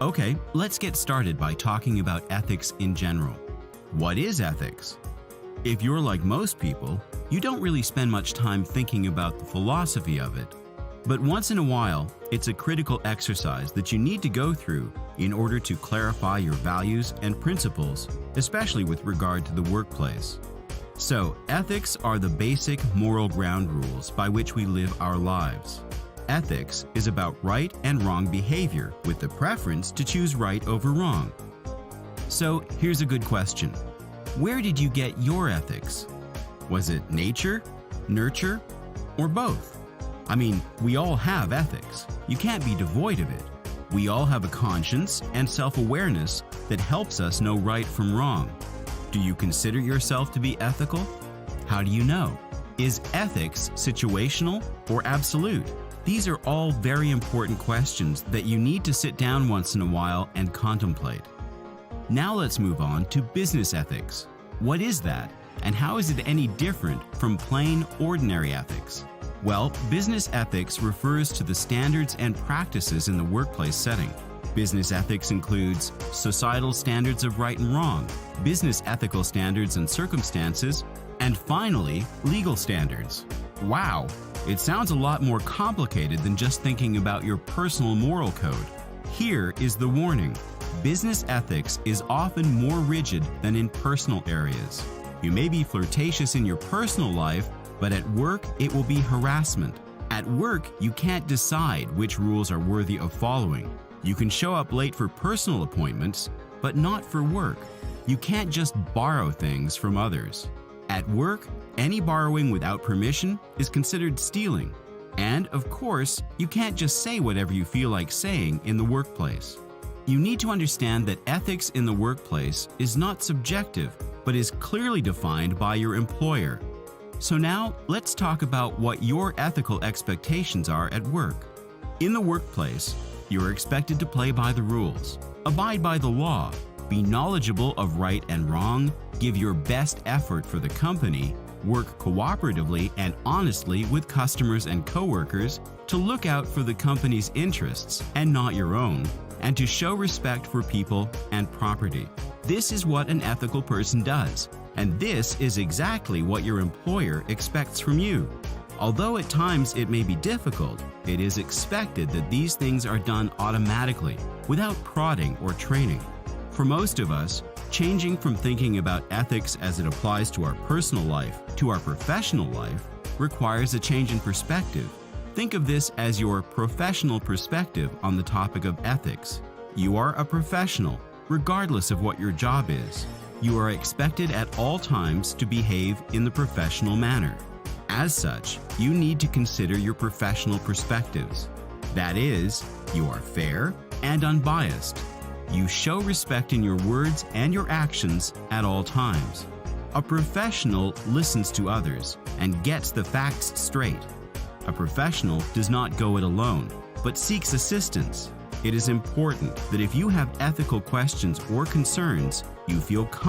Okay, let's get started by talking about ethics in general. What is ethics? If you're like most people, you don't really spend much time thinking about the philosophy of it. But once in a while, it's a critical exercise that you need to go through in order to clarify your values and principles, especially with regard to the workplace. So, ethics are the basic moral ground rules by which we live our lives. Ethics is about right and wrong behavior with the preference to choose right over wrong. So, here's a good question. Where did you get your ethics? Was it nature, nurture, or both? I mean, we all have ethics. You can't be devoid of it. We all have a conscience and self-awareness that helps us know right from wrong. Do you consider yourself to be ethical? How do you know? Is ethics situational or absolute? These are all very important questions that you need to sit down once in a while and contemplate. Now let's move on to business ethics. What is that, and how is it any different from plain, ordinary ethics? Well, business ethics refers to the standards and practices in the workplace setting. Business ethics includes societal standards of right and wrong, business ethical standards and circumstances, and finally, legal standards. Wow, it sounds a lot more complicated than just thinking about your personal moral code. Here is the warning. Business ethics is often more rigid than in personal areas. You may be flirtatious in your personal life, but at work it will be harassment. At work, you can't decide which rules are worthy of following. You can show up late for personal appointments, but not for work. You can't just borrow things from others. At work, any borrowing without permission is considered stealing. And, of course, you can't just say whatever you feel like saying in the workplace. You need to understand that ethics in the workplace is not subjective, but is clearly defined by your employer. So now, let's talk about what your ethical expectations are at work. In the workplace, you are expected to play by the rules, abide by the law, be knowledgeable of right and wrong, give your best effort for the company, work cooperatively and honestly with customers and coworkers, to look out for the company's interests and not your own, and to show respect for people and property. This is what an ethical person does, and this is exactly what your employer expects from you. Although at times it may be difficult, it is expected that these things are done automatically, without prodding or training. For most of us, changing from thinking about ethics as it applies to our personal life to our professional life requires a change in perspective. Think of this as your professional perspective on the topic of ethics. You are a professional, regardless of what your job is. You are expected at all times to behave in the professional manner. As such, you need to consider your professional perspectives. That is, you are fair and unbiased. You show respect in your words and your actions at all times. A professional listens to others and gets the facts straight. A professional does not go it alone, but seeks assistance. It is important that if you have ethical questions or concerns, you feel comfortable